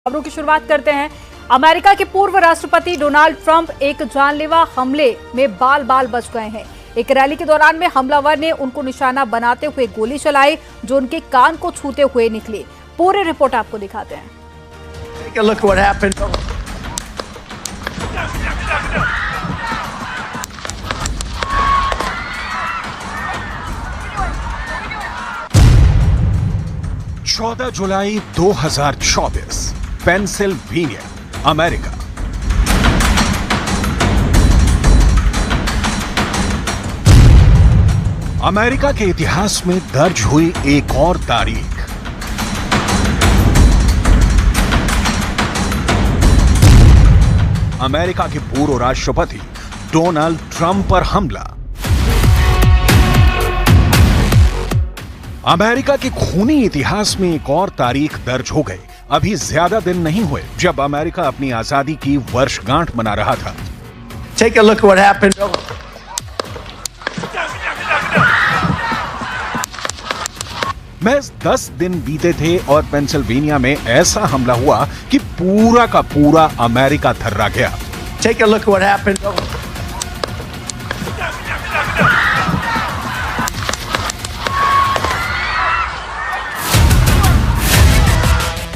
खबरों की शुरुआत करते हैं। अमेरिका के पूर्व राष्ट्रपति डोनाल्ड ट्रंप एक जानलेवा हमले में बाल बाल बच गए हैं। एक रैली के दौरान में हमलावर ने उनको निशाना बनाते हुए गोली चलाई जो उनके कान को छूते हुए निकली। पूरी रिपोर्ट आपको दिखाते हैं। Take a look what happened. चौदह जुलाई 2024 पेंसिल्वेनिया, अमेरिका। अमेरिका के इतिहास में दर्ज हुई एक और तारीख। अमेरिका के पूर्व राष्ट्रपति डोनाल्ड ट्रंप पर हमला। अमेरिका के खूनी इतिहास में एक और तारीख दर्ज हो गई। अभी ज्यादा दिन नहीं हुए जब अमेरिका अपनी आजादी की वर्षगांठ मना रहा था। Take a look what happened. महज 10 दिन बीते थे और पेंसिल्वेनिया में ऐसा हमला हुआ कि पूरा का पूरा अमेरिका थर्रा गया। Take a look what happened.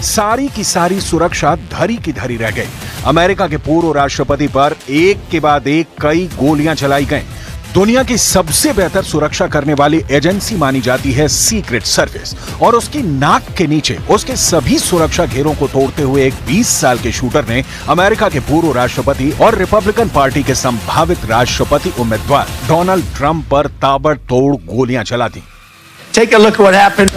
सारी की सारी सुरक्षा धरी की धरी रह गई। अमेरिका के पूर्व राष्ट्रपति पर एक के बाद एक कई गोलियां चलाई गईं। दुनिया की सबसे बेहतर सुरक्षा करने वाली एजेंसी मानी जाती है सीक्रेट सर्विस, और उसकी नाक के नीचे उसके सभी सुरक्षा घेरों को तोड़ते हुए एक 20 साल के शूटर ने अमेरिका के पूर्व राष्ट्रपति और रिपब्लिकन पार्टी के संभावित राष्ट्रपति उम्मीदवार डोनाल्ड ट्रंप पर ताबड़तोड़ गोलियां चला दी। Take a look what happened.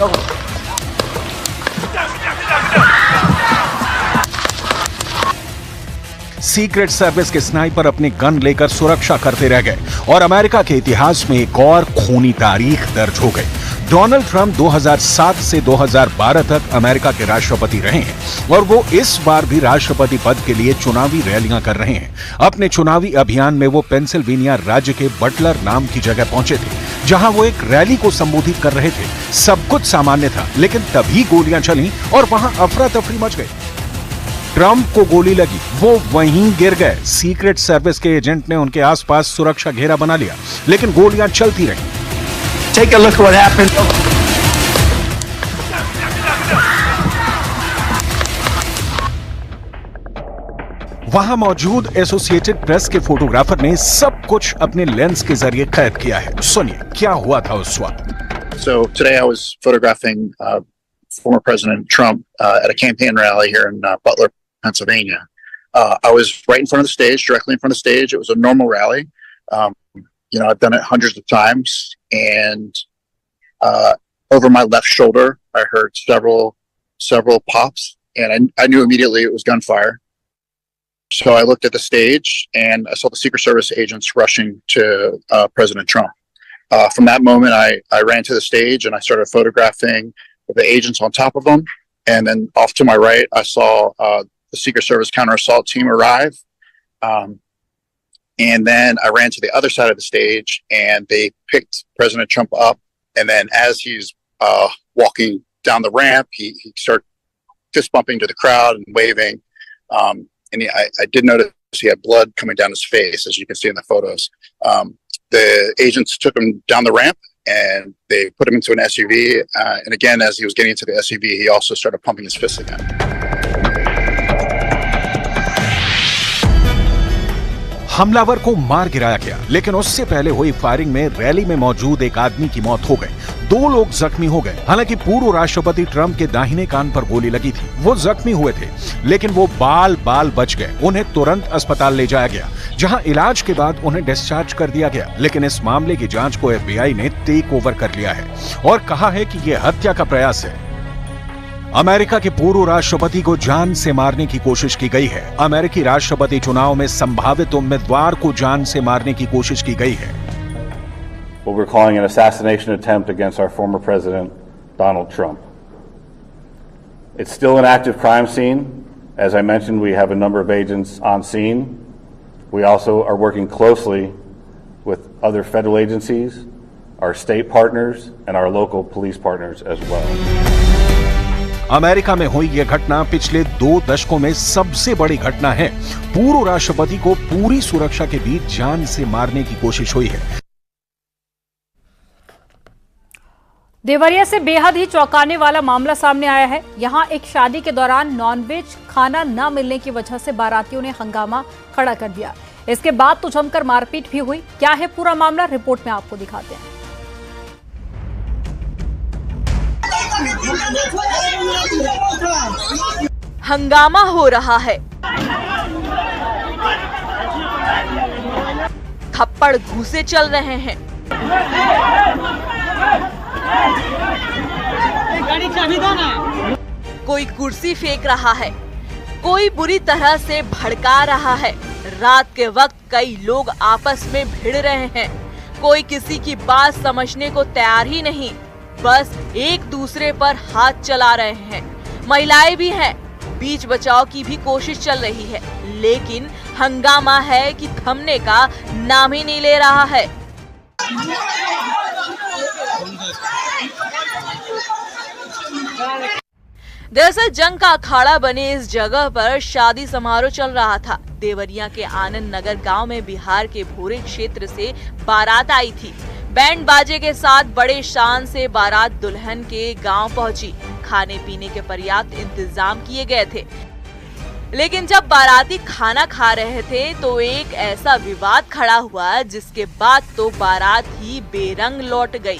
Secret service के स्नाइपर अपनी गन लेकर सुरक्षा करते रह गए और अमेरिका के इतिहास में एक और खूनी तारीख दर्ज हो गई। डोनाल्ड ट्रंप 2007 से 2012 तक अमेरिका के राष्ट्रपति रहे हैं और वो इस बार भी राष्ट्रपति पद के लिए चुनावी रैलियां कर रहे हैं। अपने चुनावी अभियान में वो पेंसिल्वेनिया राज्य के बटलर नाम की जगह पहुंचे थे, जहां वो एक रैली को संबोधित कर रहे थे। सब कुछ सामान्य था, लेकिन तभी गोलियां चली और वहां अफरा तफरी मच गई। ट्रंप को गोली लगी, वो वहीं गिर गए। सीक्रेट सर्विस के एजेंट ने उनके आसपास सुरक्षा घेरा बना लिया, लेकिन गोलियां चलती रहीं। Take a look what happened. वहां मौजूद एसोसिएटेड प्रेस के फोटोग्राफर ने सब कुछ अपने लेंस के जरिए कैद किया है। सुनिए क्या हुआ था उस वक्त। So today I was photographing former President Trump at a campaign rally here in Butler, Pennsylvania. I was right in front of the stage, directly in front of the stage. It was a normal rally. I've done it hundreds of times, and over my left shoulder, I heard several pops, and I knew immediately it was gunfire. So I looked at the stage, and I saw the Secret Service agents rushing to President Trump. From that moment, I ran to the stage, and I started photographing the agents on top of them. And then off to my right, I saw the Secret Service counter-assault team arrive. And then I ran to the other side of the stage, and they picked President Trump up. And then as he's walking down the ramp, he started fist bumping to the crowd and waving. And I did notice he had blood coming down his face, as you can see in the photos. The agents took him down the ramp, and they put him into an SUV. And again, as he was getting into the SUV, he also started pumping his fists again. हमलावर को मार गिराया गया, लेकिन उससे पहले हुई firing में रैली में मौजूद एक आदमी की मौत हो गई। 2 लोग जख्मी हो गए। हालांकि पूर्व राष्ट्रपति ट्रंप के दाहिने कान पर गोली लगी थी। वो जख्मी हुए थे, लेकिन वो बाल बाल बच गए। उन्हें तुरंत अस्पताल ले जाया गया, जहां इलाज के बाद उन्हें डिस्चार्ज कर दिया गया। लेकिन इस मामले की जांच को FBI ने टेक ओवर कर लिया है और कहा है कि यह हत्या का प्रयास है। अमेरिका के पूर्व राष्ट्रपति को जान से मारने की कोशिश की गई है। अमेरिकी राष्ट्रपति चुनाव में संभावित उम्मीदवार को जान से मारने की कोशिश की गई है। What we're calling an assassination attempt against our former president, Donald Trump. It's still an active crime scene. As I mentioned, we have a number of agents on scene. We also are working closely with other federal agencies, our state partners, and our local police partners as well. America में हुई यह घटना पिछले 2 दशकों में सबसे बड़ी घटना है। पूर्व राष्ट्रपति को पूरी सुरक्षा के बीच जान से मारने की कोशिश हुई है। देवरिया से बेहद ही चौंकाने वाला मामला सामने आया है। यहां एक शादी के दौरान नॉनवेज खाना न मिलने की वजह से बारातियों ने हंगामा खड़ा कर दिया। इसके बाद तो जमकर मारपीट भी हुई। क्या है पूरा मामला, रिपोर्ट में आपको दिखाते हैं। हंगामा हो रहा है, थप्पड़ घूंसे चल रहे हैं, कोई कुर्सी फेंक रहा है, कोई बुरी तरह से भड़का रहा है। रात के वक्त कई लोग आपस में भिड़ रहे हैं। कोई किसी की बात समझने को तैयार ही नहीं, बस एक दूसरे पर हाथ चला रहे हैं। महिलाएं भी हैं, बीच बचाव की भी कोशिश चल रही है, लेकिन हंगामा है कि थमने का नाम ही नहीं ले रहा है। दरअसल जंग का अखाड़ा बने इस जगह पर शादी समारोह चल रहा था। देवरिया के आनंद नगर गांव में बिहार के भोरे क्षेत्र से बारात आई थी। बैंड बाजे के साथ बड़े शान से बारात दुल्हन के गांव पहुंची। खाने पीने के पर्याप्त इंतजाम किए गए थे, लेकिन जब बाराती खाना खा रहे थे तो एक ऐसा विवाद खड़ा हुआ जिसके बाद तो बारात ही बेरंग लौट गई।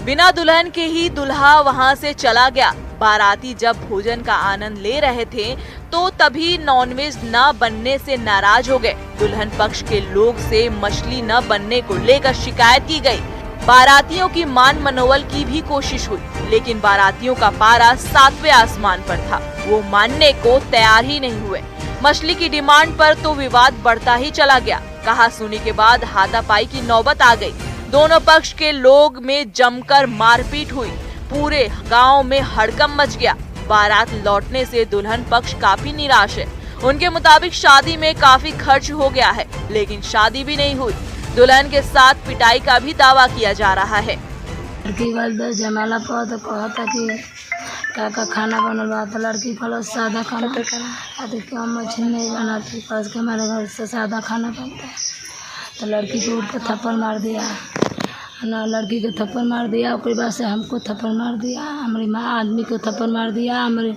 बिना दुल्हन के ही दूल्हा वहां से चला गया। बाराती जब भोजन का आनंद ले रहे थे तो तभी नॉनवेज न बनने से नाराज हो गए। दुल्हन पक्ष के लोग से मछली न बनने को लेकर शिकायत की गई। बारातियों की मान मनोवल की भी कोशिश हुई, लेकिन बारातियों का पारा 7वें आसमान पर था। वो मानने को तैयार ही नहीं हुए। मछली की डिमांड पर तो विवाद बढ़ता ही चला गया। कहा सुनी के बाद हाथापाई की नौबत आ गई। दोनों पक्ष के लोग में जमकर मारपीट हुई। पूरे गांव में हड़कंप मच गया। बारात लौटने से दुल्हन पक्ष काफी निराश है। उनके मुताबिक शादी में काफी खर्च हो गया है, लेकिन शादी भी नहीं हुई। दुल्हन के साथ पिटाई का भी दावा किया जा रहा है। लड़की वाले जमाला पर तो कहता कि का खाना बनल बा, तो लड़की कहल सादा खाना, क्यों मछली नहीं बनाती, कल के हमारे घर से सादा खाना बनता है। तो लड़की को उठ कर थप्पड़ मार दिया ना, लड़की को थप्पड़ मार दिया। उसके बाद से हमको थप्पड़ मार दिया, हमारी माँ आदमी को थप्पड़ मार दिया, हमारे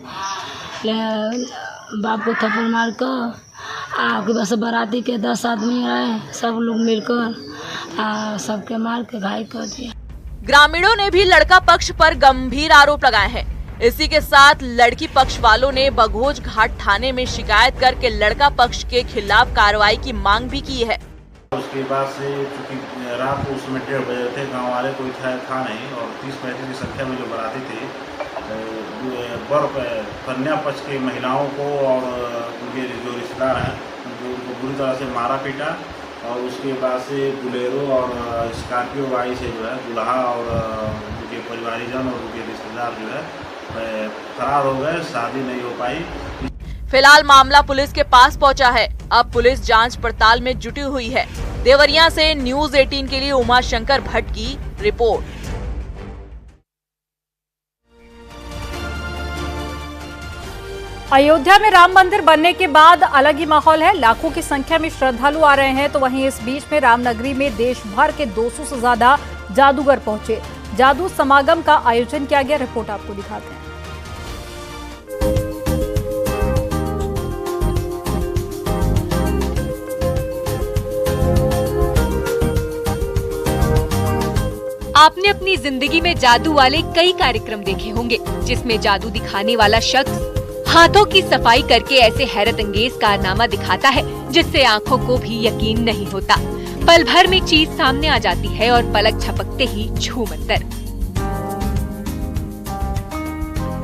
बाप को थप्पड़ मार कर उसके बाद से बाराती के 10 आदमी आए, सब लोग मिलकर सबके मार के घायल कर दिया। ग्रामीणों ने भी लड़का पक्ष पर गंभीर आरोप लगाए हैं। इसी के साथ लड़की पक्ष वालों ने बघोज घाट थाने में शिकायत करके लड़का पक्ष के खिलाफ कार्रवाई की मांग भी की है। उसके बाद से चूँकि रात को उसमें 1:30 बजे थे, गांव वाले कोई था नहीं, और 30-35 की संख्या में जो बाराती थे, कन्या पक्ष के महिलाओं को और उनके जो रिश्तेदार हैं उनको बुरी तरह से मारा पीटा, और उसके बाद से बुलेरो और स्कॉर्पियो गाड़ी से जो है दूल्हा और उनके परिवारीजन और उनके रिश्तेदार जो है फरार हो गए। शादी नहीं हो पाई। फिलहाल मामला पुलिस के पास पहुंचा है। अब पुलिस जांच पड़ताल में जुटी हुई है। देवरिया से न्यूज़ 18 के लिए उमाशंकर भट्ट की रिपोर्ट। अयोध्या में राम मंदिर बनने के बाद अलग ही माहौल है। लाखों की संख्या में श्रद्धालु आ रहे हैं, तो वहीं इस बीच में रामनगरी में देश भर के 200 से ज्यादा जादूगर पहुंचे। जादू समागम का आयोजन किया गया। रिपोर्ट आपको दिखाते हैं। आपने अपनी जिंदगी में जादू वाले कई कार्यक्रम देखे होंगे, जिसमें जादू दिखाने वाला शख्स हाथों की सफाई करके ऐसे हैरत अंगेज कारनामा दिखाता है जिससे आंखों को भी यकीन नहीं होता। पल भर में चीज सामने आ जाती है और पलक झपकते ही छूमंतर।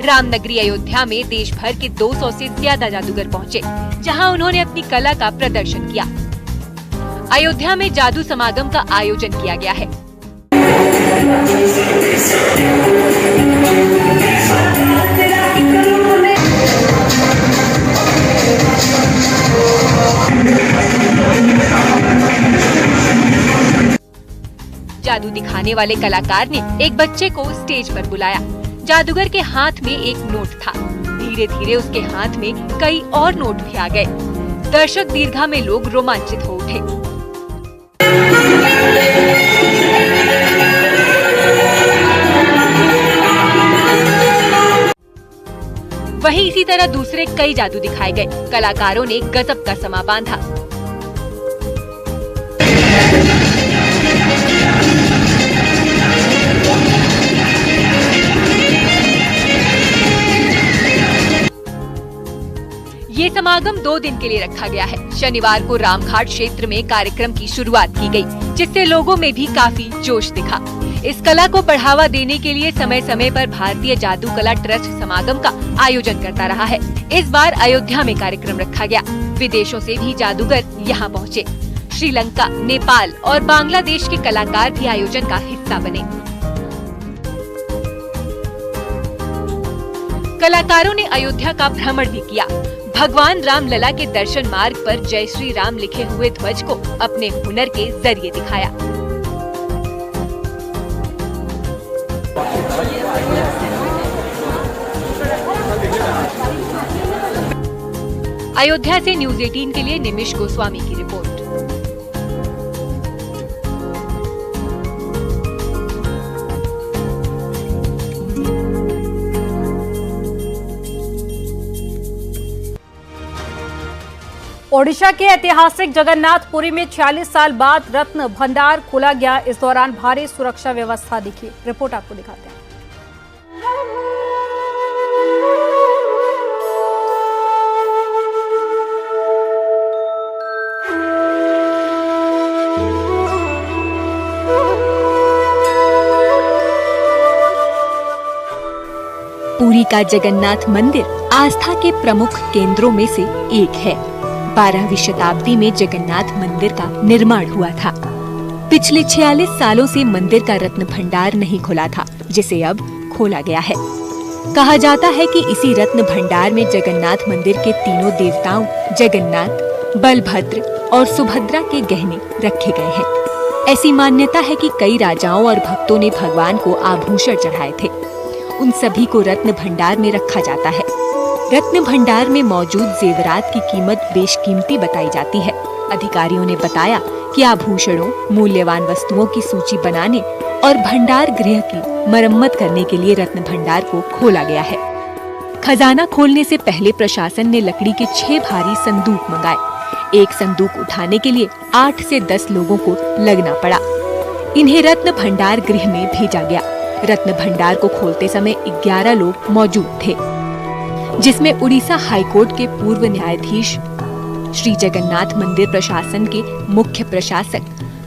रामनगरी अयोध्या में देश भर के 200 से ज्यादा जादूगर पहुंचे, जहां उन्होंने अपनी कला का प्रदर्शन किया। अयोध्या में जादू समागम का आयोजन किया गया है। जादू दिखाने वाले कलाकार ने एक बच्चे को स्टेज पर बुलाया, जादूगर के हाथ में एक नोट था। धीरे धीरे उसके हाथ में कई और नोट भी आ गए। दर्शक दीर्घा में लोग रोमांचित हो उठे। वहीं इसी तरह दूसरे कई जादू दिखाए गए। कलाकारों ने गजब का समा बांधा। ये समागम 2 दिन के लिए रखा गया है। शनिवार को रामघाट क्षेत्र में कार्यक्रम की शुरुआत की गई, जिससे लोगों में भी काफी जोश दिखा। इस कला को बढ़ावा देने के लिए समय समय पर भारतीय जादू कला ट्रस्ट समागम का आयोजन करता रहा है। इस बार अयोध्या में कार्यक्रम रखा गया। विदेशों से भी जादूगर यहाँ पहुँचे। श्रीलंका, नेपाल और बांग्लादेश के कलाकार भी आयोजन का हिस्सा बने। कलाकारों ने अयोध्या का भ्रमण भी किया। भगवान राम लला के दर्शन मार्ग पर जय श्री राम लिखे हुए ध्वज को अपने हुनर के जरिए दिखाया। अयोध्या से न्यूज़ 18 के लिए निमिष गोस्वामी की रिपोर्ट। ओडिशा के ऐतिहासिक जगन्नाथपुरी में 46 साल बाद रत्न भंडार खोला गया। इस दौरान भारी सुरक्षा व्यवस्था दिखी। रिपोर्ट आपको दिखाते हैं। पुरी का जगन्नाथ मंदिर आस्था के प्रमुख केंद्रों में से एक है। 12वीं शताब्दी में जगन्नाथ मंदिर का निर्माण हुआ था। पिछले 46 सालों से मंदिर का रत्न भंडार नहीं खुला था, जिसे अब खोला गया है। कहा जाता है कि इसी रत्न भंडार में जगन्नाथ मंदिर के तीनों देवताओं जगन्नाथ, बलभद्र और सुभद्रा के गहने रखे गए हैं। ऐसी मान्यता है कि कई राजाओं और भक्तों ने भगवान को आभूषण चढ़ाए थे। उन सभी को रत्न भंडार में रखा जाता है। रत्न भंडार में मौजूद जेवरात की कीमत बेशकीमती बताई जाती है। अधिकारियों ने बताया कि आभूषणों, मूल्यवान वस्तुओं की सूची बनाने और भंडार गृह की मरम्मत करने के लिए रत्न भंडार को खोला गया है। खजाना खोलने से पहले प्रशासन ने लकड़ी के 6 भारी संदूक मंगाए। एक संदूक उठाने के लिए 8 से 10 लोगों को लगना पड़ा। इन्हें रत्न भंडार गृह में भेजा गया। रत्न भंडार को खोलते समय 11 लोग मौजूद थे, जिसमें उड़ीसा हाईकोर्ट के पूर्व न्यायाधीश, श्री जगन्नाथ मंदिर प्रशासन के मुख्य प्रशासक,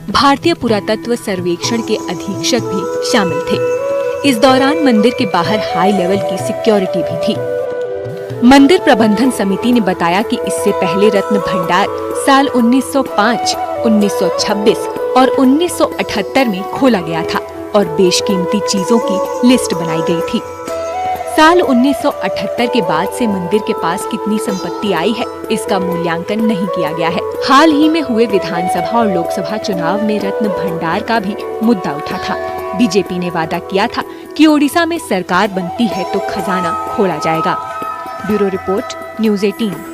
भारतीय पुरातत्व सर्वेक्षण के अधीक्षक भी शामिल थे। इस दौरान मंदिर के बाहर हाई लेवल की सिक्योरिटी भी थी। मंदिर प्रबंधन समिति ने बताया कि इससे पहले रत्न भंडार साल 1905, 1926 और 1978 में खोला गया था और बेशकीमती चीजों की लिस्ट बनाई गई थी। साल 1978 के बाद से मंदिर के पास कितनी संपत्ति आई है, इसका मूल्यांकन नहीं किया गया है। हाल ही में हुए विधानसभा और लोकसभा चुनाव में रत्न भंडार का भी मुद्दा उठा था। बीजेपी ने वादा किया था कि ओडिशा में सरकार बनती है तो खजाना खोला जाएगा। Bureau report, news 18।